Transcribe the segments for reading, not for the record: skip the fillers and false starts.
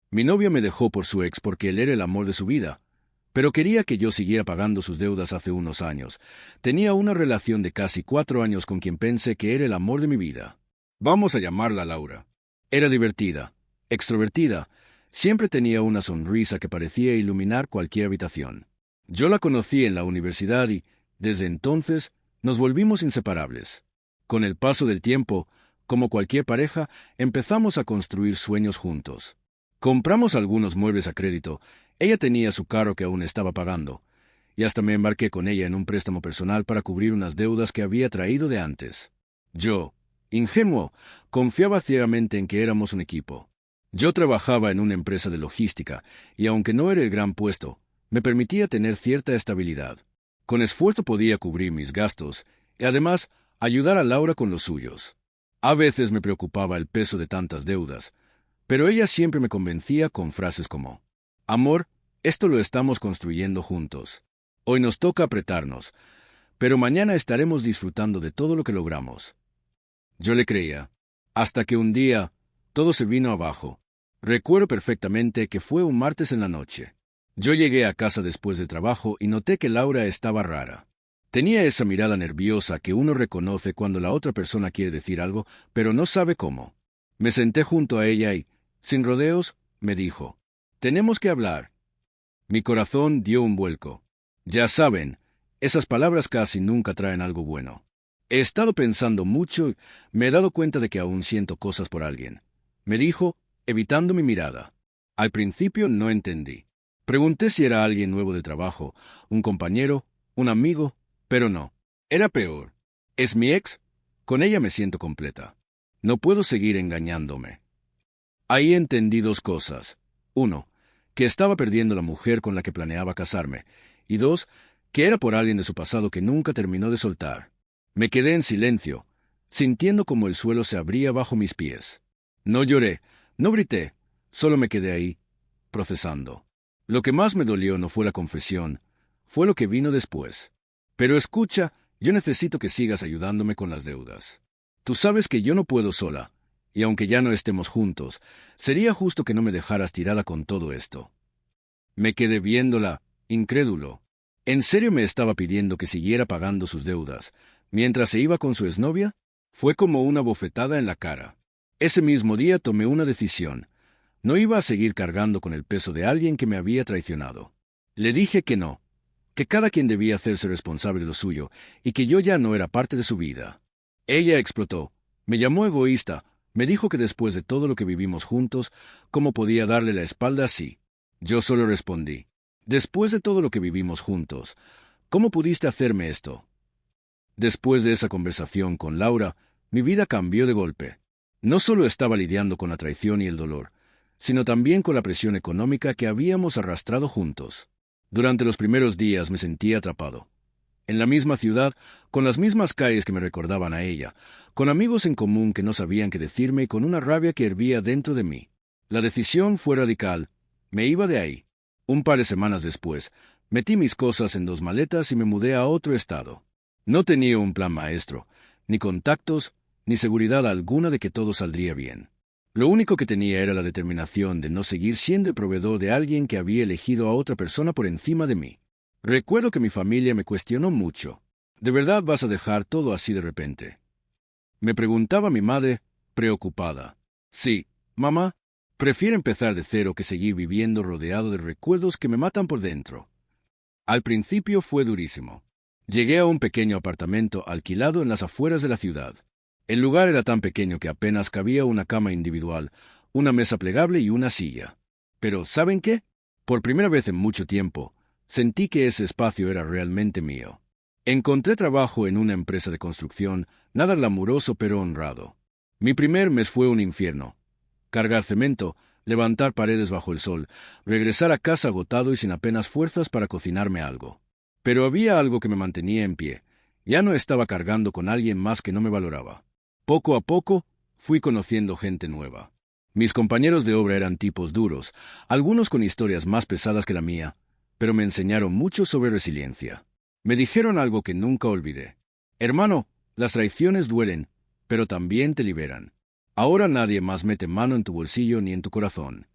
Mi novia me dejó por su ex porque él era el amor de su vida, pero quería que yo siguiera pagando sus deudas hace unos años. Tenía una relación de casi 4 años con quien pensé que era el amor de mi vida. Vamos a llamarla Laura. Era divertida, extrovertida, siempre tenía una sonrisa que parecía iluminar cualquier habitación. Yo la conocí en la universidad y, desde entonces, nos volvimos inseparables. Con el paso del tiempo, como cualquier pareja, empezamos a construir sueños juntos. Compramos algunos muebles a crédito, ella tenía su carro que aún estaba pagando, y hasta me embarqué con ella en un préstamo personal para cubrir unas deudas que había traído de antes. Yo, ingenuo, confiaba ciegamente en que éramos un equipo. Yo trabajaba en una empresa de logística, y aunque no era el gran puesto, me permitía tener cierta estabilidad. Con esfuerzo podía cubrir mis gastos, y además ayudar a Laura con los suyos. A veces me preocupaba el peso de tantas deudas, pero ella siempre me convencía con frases como: «Amor, esto lo estamos construyendo juntos. Hoy nos toca apretarnos, pero mañana estaremos disfrutando de todo lo que logramos». Yo le creía, hasta que un día todo se vino abajo. Recuerdo perfectamente que fue un martes en la noche. Yo llegué a casa después del trabajo y noté que Laura estaba rara. Tenía esa mirada nerviosa que uno reconoce cuando la otra persona quiere decir algo, pero no sabe cómo. Me senté junto a ella y, sin rodeos, me dijo: «Tenemos que hablar». Mi corazón dio un vuelco. Ya saben, esas palabras casi nunca traen algo bueno. He estado pensando mucho y me he dado cuenta de que aún siento cosas por alguien, me dijo, evitando mi mirada. Al principio no entendí. Pregunté si era alguien nuevo de trabajo, un compañero, un amigo, pero no. Era peor. ¿Es mi ex? Con ella me siento completa. No puedo seguir engañándome. Ahí entendí dos cosas. Uno, que estaba perdiendo la mujer con la que planeaba casarme. Y dos, que era por alguien de su pasado que nunca terminó de soltar. Me quedé en silencio, sintiendo como el suelo se abría bajo mis pies. No lloré, no grité, solo me quedé ahí, procesando. Lo que más me dolió no fue la confesión, fue lo que vino después. Pero escucha, yo necesito que sigas ayudándome con las deudas. Tú sabes que yo no puedo sola, y aunque ya no estemos juntos, sería justo que no me dejaras tirada con todo esto. Me quedé viéndola, incrédulo. ¿En serio me estaba pidiendo que siguiera pagando sus deudas, mientras se iba con su exnovia? Fue como una bofetada en la cara. Ese mismo día tomé una decisión. No iba a seguir cargando con el peso de alguien que me había traicionado. Le dije que no, que cada quien debía hacerse responsable de lo suyo y que yo ya no era parte de su vida. Ella explotó, me llamó egoísta, me dijo que después de todo lo que vivimos juntos, ¿cómo podía darle la espalda así? Yo solo respondí: «Después de todo lo que vivimos juntos, ¿cómo pudiste hacerme esto?». Después de esa conversación con Laura, mi vida cambió de golpe. No solo estaba lidiando con la traición y el dolor, sino también con la presión económica que habíamos arrastrado juntos. Durante los primeros días me sentía atrapado. En la misma ciudad, con las mismas calles que me recordaban a ella, con amigos en común que no sabían qué decirme y con una rabia que hervía dentro de mí. La decisión fue radical. Me iba de ahí. Un par de semanas después, metí mis cosas en 2 maletas y me mudé a otro estado. No tenía un plan maestro, ni contactos, ni seguridad alguna de que todo saldría bien. Lo único que tenía era la determinación de no seguir siendo el proveedor de alguien que había elegido a otra persona por encima de mí. Recuerdo que mi familia me cuestionó mucho. «¿De verdad vas a dejar todo así de repente?», me preguntaba mi madre, preocupada. «Sí, mamá, prefiero empezar de cero que seguir viviendo rodeado de recuerdos que me matan por dentro». Al principio fue durísimo. Llegué a un pequeño apartamento alquilado en las afueras de la ciudad. El lugar era tan pequeño que apenas cabía una cama individual, una mesa plegable y una silla. Pero, ¿saben qué? Por primera vez en mucho tiempo, sentí que ese espacio era realmente mío. Encontré trabajo en una empresa de construcción, nada glamuroso pero honrado. Mi primer mes fue un infierno. Cargar cemento, levantar paredes bajo el sol, regresar a casa agotado y sin apenas fuerzas para cocinarme algo. Pero había algo que me mantenía en pie. Ya no estaba cargando con alguien más que no me valoraba. Poco a poco, fui conociendo gente nueva. Mis compañeros de obra eran tipos duros, algunos con historias más pesadas que la mía, pero me enseñaron mucho sobre resiliencia. Me dijeron algo que nunca olvidé: «Hermano, las traiciones duelen, pero también te liberan. Ahora nadie más mete mano en tu bolsillo ni en tu corazón».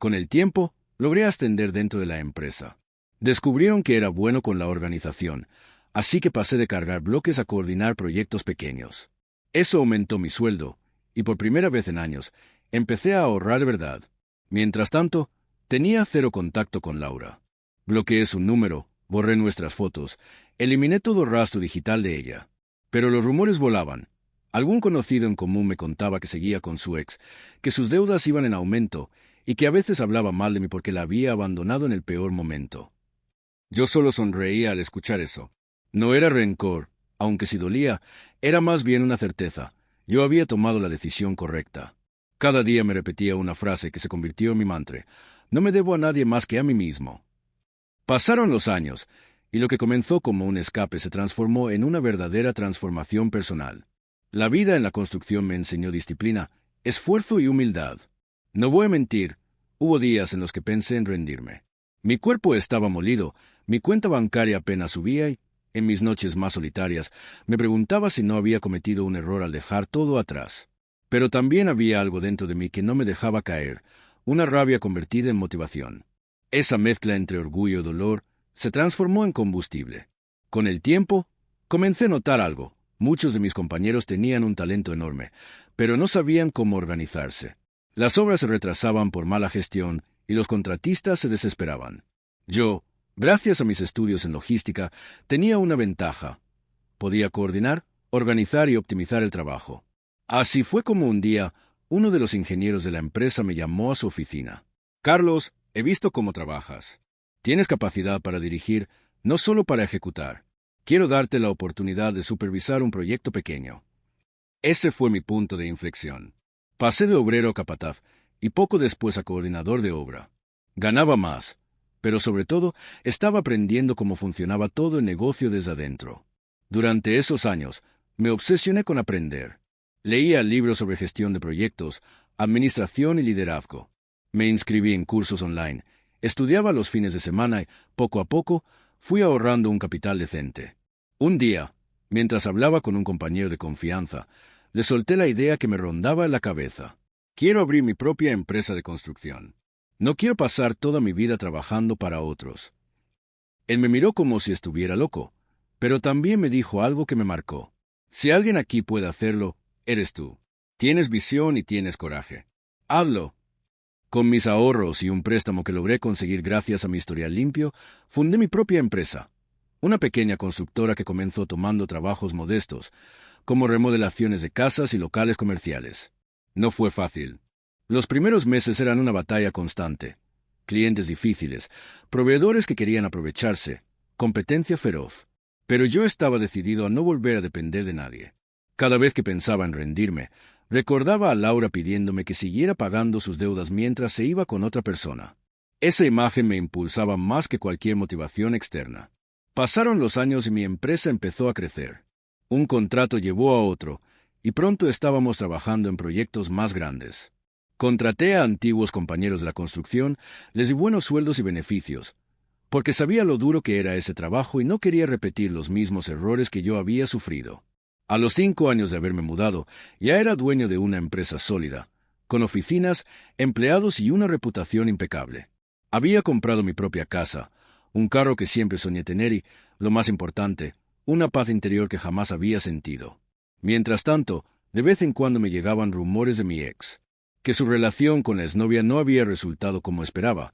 Con el tiempo, logré ascender dentro de la empresa. Descubrieron que era bueno con la organización, así que pasé de cargar bloques a coordinar proyectos pequeños. Eso aumentó mi sueldo, y por primera vez en años, empecé a ahorrar de verdad. Mientras tanto, tenía cero contacto con Laura. Bloqueé su número, borré nuestras fotos, eliminé todo rastro digital de ella. Pero los rumores volaban. Algún conocido en común me contaba que seguía con su ex, que sus deudas iban en aumento y que a veces hablaba mal de mí porque la había abandonado en el peor momento. Yo solo sonreía al escuchar eso. No era rencor, aunque si dolía, era más bien una certeza. Yo había tomado la decisión correcta. Cada día me repetía una frase que se convirtió en mi mantra. No me debo a nadie más que a mí mismo. Pasaron los años, y lo que comenzó como un escape se transformó en una verdadera transformación personal. La vida en la construcción me enseñó disciplina, esfuerzo y humildad. No voy a mentir, hubo días en los que pensé en rendirme. Mi cuerpo estaba molido, mi cuenta bancaria apenas subía y, en mis noches más solitarias, me preguntaba si no había cometido un error al dejar todo atrás. Pero también había algo dentro de mí que no me dejaba caer, una rabia convertida en motivación. Esa mezcla entre orgullo y dolor se transformó en combustible. Con el tiempo, comencé a notar algo. Muchos de mis compañeros tenían un talento enorme, pero no sabían cómo organizarse. Las obras se retrasaban por mala gestión y los contratistas se desesperaban. Yo, gracias a mis estudios en logística, tenía una ventaja. Podía coordinar, organizar y optimizar el trabajo. Así fue como un día, uno de los ingenieros de la empresa me llamó a su oficina. Carlos, he visto cómo trabajas. Tienes capacidad para dirigir, no solo para ejecutar. Quiero darte la oportunidad de supervisar un proyecto pequeño. Ese fue mi punto de inflexión. Pasé de obrero a capataz y poco después a coordinador de obra. Ganaba más, pero sobre todo estaba aprendiendo cómo funcionaba todo el negocio desde adentro. Durante esos años, me obsesioné con aprender. Leía libros sobre gestión de proyectos, administración y liderazgo. Me inscribí en cursos online, estudiaba los fines de semana y, poco a poco, fui ahorrando un capital decente. Un día, mientras hablaba con un compañero de confianza, le solté la idea que me rondaba en la cabeza. Quiero abrir mi propia empresa de construcción. No quiero pasar toda mi vida trabajando para otros. Él me miró como si estuviera loco, pero también me dijo algo que me marcó. Si alguien aquí puede hacerlo, eres tú. Tienes visión y tienes coraje. Hazlo. Con mis ahorros y un préstamo que logré conseguir gracias a mi historial limpio, fundé mi propia empresa. Una pequeña constructora que comenzó tomando trabajos modestos, como remodelaciones de casas y locales comerciales. No fue fácil. Los primeros meses eran una batalla constante. Clientes difíciles, proveedores que querían aprovecharse, competencia feroz. Pero yo estaba decidido a no volver a depender de nadie. Cada vez que pensaba en rendirme, recordaba a Laura pidiéndome que siguiera pagando sus deudas mientras se iba con otra persona. Esa imagen me impulsaba más que cualquier motivación externa. Pasaron los años y mi empresa empezó a crecer. Un contrato llevó a otro, y pronto estábamos trabajando en proyectos más grandes. Contraté a antiguos compañeros de la construcción, les di buenos sueldos y beneficios, porque sabía lo duro que era ese trabajo y no quería repetir los mismos errores que yo había sufrido. A los 5 años de haberme mudado, ya era dueño de una empresa sólida, con oficinas, empleados y una reputación impecable. Había comprado mi propia casa, un carro que siempre soñé tener y, lo más importante, una paz interior que jamás había sentido. Mientras tanto, de vez en cuando me llegaban rumores de mi ex, que su relación con la exnovia no había resultado como esperaba,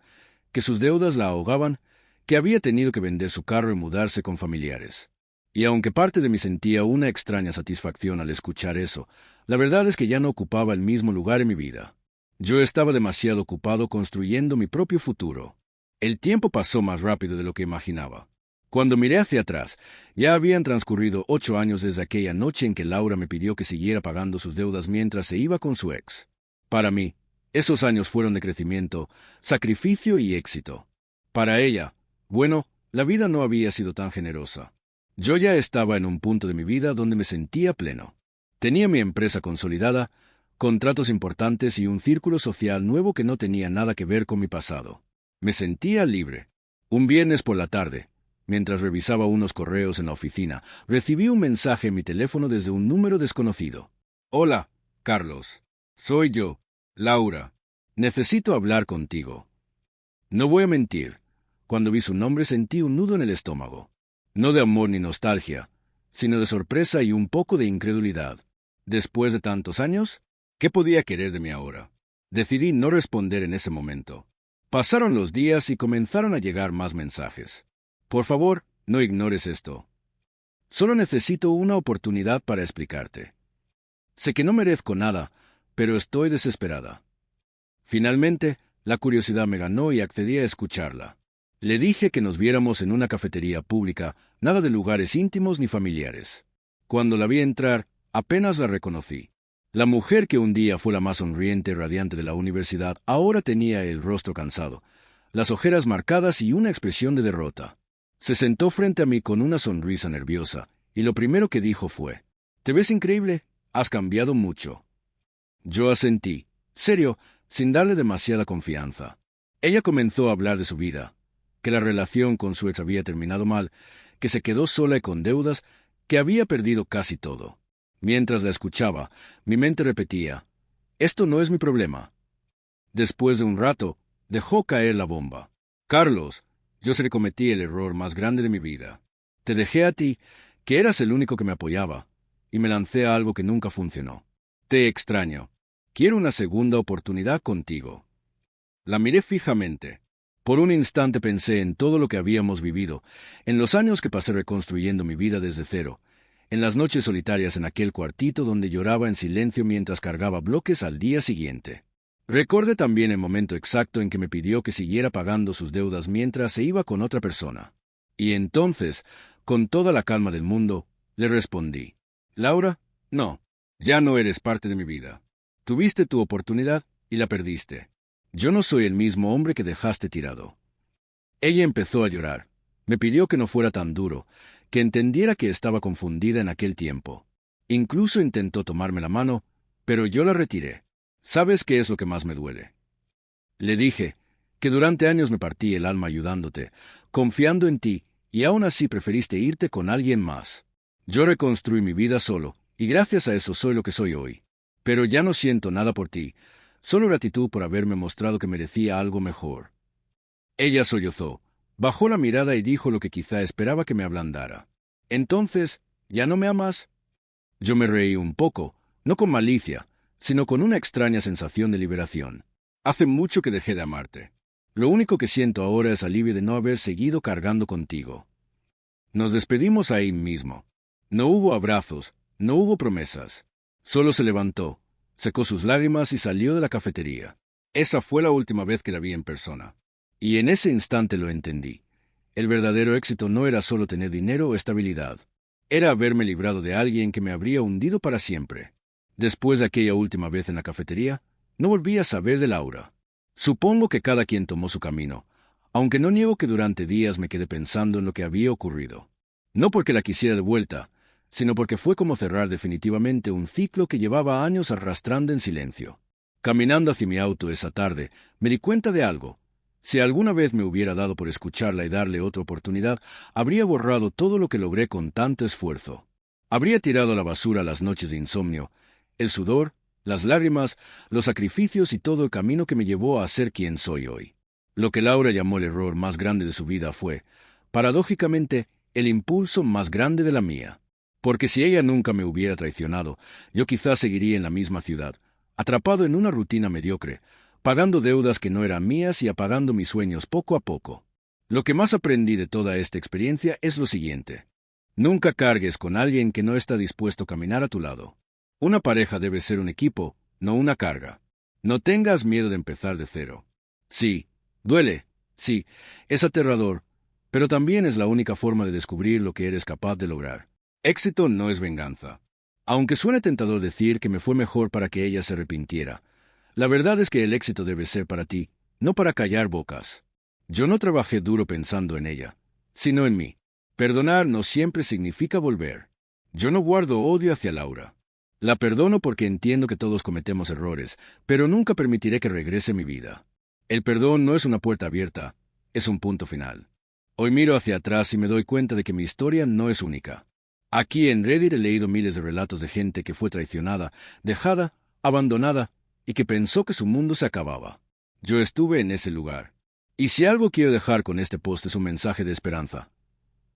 que sus deudas la ahogaban, que había tenido que vender su carro y mudarse con familiares. Y aunque parte de mí sentía una extraña satisfacción al escuchar eso, la verdad es que ya no ocupaba el mismo lugar en mi vida. Yo estaba demasiado ocupado construyendo mi propio futuro. El tiempo pasó más rápido de lo que imaginaba. Cuando miré hacia atrás, ya habían transcurrido 8 años desde aquella noche en que Laura me pidió que siguiera pagando sus deudas mientras se iba con su ex. Para mí, esos años fueron de crecimiento, sacrificio y éxito. Para ella, bueno, la vida no había sido tan generosa. Yo ya estaba en un punto de mi vida donde me sentía pleno. Tenía mi empresa consolidada, contratos importantes y un círculo social nuevo que no tenía nada que ver con mi pasado. Me sentía libre. Un viernes por la tarde, mientras revisaba unos correos en la oficina, recibí un mensaje en mi teléfono desde un número desconocido. Hola, Carlos. Soy yo, Laura. Necesito hablar contigo. No voy a mentir. Cuando vi su nombre sentí un nudo en el estómago. No de amor ni nostalgia, sino de sorpresa y un poco de incredulidad. Después de tantos años, ¿qué podía querer de mí ahora? Decidí no responder en ese momento. Pasaron los días y comenzaron a llegar más mensajes. Por favor, no ignores esto. Solo necesito una oportunidad para explicarte. Sé que no merezco nada, pero estoy desesperada. Finalmente, la curiosidad me ganó y accedí a escucharla. Le dije que nos viéramos en una cafetería pública, nada de lugares íntimos ni familiares. Cuando la vi entrar, apenas la reconocí. La mujer que un día fue la más sonriente y radiante de la universidad ahora tenía el rostro cansado, las ojeras marcadas y una expresión de derrota. Se sentó frente a mí con una sonrisa nerviosa, y lo primero que dijo fue: «Te ves increíble, has cambiado mucho». Yo asentí, serio, sin darle demasiada confianza. Ella comenzó a hablar de su vida, que la relación con su ex había terminado mal, que se quedó sola y con deudas, que había perdido casi todo. Mientras la escuchaba, mi mente repetía: «Esto no es mi problema». Después de un rato, dejó caer la bomba. «Carlos, yo sé que cometí el error más grande de mi vida. Te dejé a ti, que eras el único que me apoyaba, y me lancé a algo que nunca funcionó. Te extraño. Quiero una segunda oportunidad contigo». La miré fijamente. Por un instante pensé en todo lo que habíamos vivido, en los años que pasé reconstruyendo mi vida desde cero, en las noches solitarias en aquel cuartito donde lloraba en silencio mientras cargaba bloques al día siguiente. Recordé también el momento exacto en que me pidió que siguiera pagando sus deudas mientras se iba con otra persona. Y entonces, con toda la calma del mundo, le respondí: «Laura, no, ya no eres parte de mi vida. Tuviste tu oportunidad y la perdiste. Yo no soy el mismo hombre que dejaste tirado». Ella empezó a llorar. Me pidió que no fuera tan duro, que entendiera que estaba confundida en aquel tiempo. Incluso intentó tomarme la mano, pero yo la retiré. «¿Sabes qué es lo que más me duele?». Le dije que durante años me partí el alma ayudándote, confiando en ti, y aún así preferiste irte con alguien más. Yo reconstruí mi vida solo, y gracias a eso soy lo que soy hoy. Pero ya no siento nada por ti, solo gratitud por haberme mostrado que merecía algo mejor. Ella sollozó, bajó la mirada y dijo lo que quizá esperaba que me ablandara: «Entonces, ¿ya no me amas?». Yo me reí un poco, no con malicia, sino con una extraña sensación de liberación. «Hace mucho que dejé de amarte. Lo único que siento ahora es alivio de no haber seguido cargando contigo». Nos despedimos ahí mismo. No hubo abrazos, no hubo promesas. Solo se levantó, secó sus lágrimas y salió de la cafetería. Esa fue la última vez que la vi en persona. Y en ese instante lo entendí. El verdadero éxito no era solo tener dinero o estabilidad. Era haberme librado de alguien que me habría hundido para siempre. Después de aquella última vez en la cafetería, no volví a saber de Laura. Supongo que cada quien tomó su camino, aunque no niego que durante días me quedé pensando en lo que había ocurrido. No porque la quisiera de vuelta, sino porque fue como cerrar definitivamente un ciclo que llevaba años arrastrando en silencio. Caminando hacia mi auto esa tarde, me di cuenta de algo. Si alguna vez me hubiera dado por escucharla y darle otra oportunidad, habría borrado todo lo que logré con tanto esfuerzo. Habría tirado a la basura las noches de insomnio, el sudor, las lágrimas, los sacrificios y todo el camino que me llevó a ser quien soy hoy. Lo que Laura llamó el error más grande de su vida fue, paradójicamente, el impulso más grande de la mía. Porque si ella nunca me hubiera traicionado, yo quizás seguiría en la misma ciudad, atrapado en una rutina mediocre, pagando deudas que no eran mías y apagando mis sueños poco a poco. Lo que más aprendí de toda esta experiencia es lo siguiente: nunca cargues con alguien que no está dispuesto a caminar a tu lado. Una pareja debe ser un equipo, no una carga. No tengas miedo de empezar de cero. Sí, duele, sí, es aterrador, pero también es la única forma de descubrir lo que eres capaz de lograr. Éxito no es venganza. Aunque suene tentador decir que me fue mejor para que ella se arrepintiera, la verdad es que el éxito debe ser para ti, no para callar bocas. Yo no trabajé duro pensando en ella, sino en mí. Perdonar no siempre significa volver. Yo no guardo odio hacia Laura. La perdono porque entiendo que todos cometemos errores, pero nunca permitiré que regrese a mi vida. El perdón no es una puerta abierta, es un punto final. Hoy miro hacia atrás y me doy cuenta de que mi historia no es única. Aquí en Reddit he leído miles de relatos de gente que fue traicionada, dejada, abandonada y que pensó que su mundo se acababa. Yo estuve en ese lugar. Y si algo quiero dejar con este post es un mensaje de esperanza.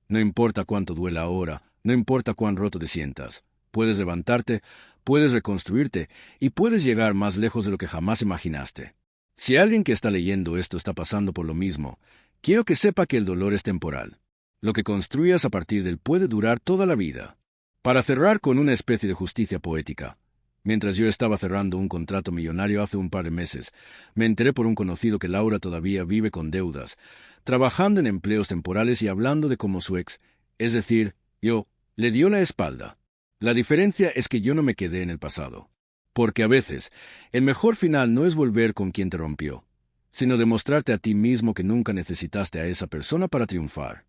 No importa cuánto duela ahora, no importa cuán roto te sientas, puedes levantarte, puedes reconstruirte y puedes llegar más lejos de lo que jamás imaginaste. Si alguien que está leyendo esto está pasando por lo mismo, quiero que sepa que el dolor es temporal. Lo que construyas a partir de él puede durar toda la vida. Para cerrar con una especie de justicia poética. Mientras yo estaba cerrando un contrato millonario hace un par de meses, me enteré por un conocido que Laura todavía vive con deudas, trabajando en empleos temporales y hablando de cómo su ex, es decir, yo, le dio la espalda. La diferencia es que yo no me quedé en el pasado. Porque a veces, el mejor final no es volver con quien te rompió, sino demostrarte a ti mismo que nunca necesitaste a esa persona para triunfar.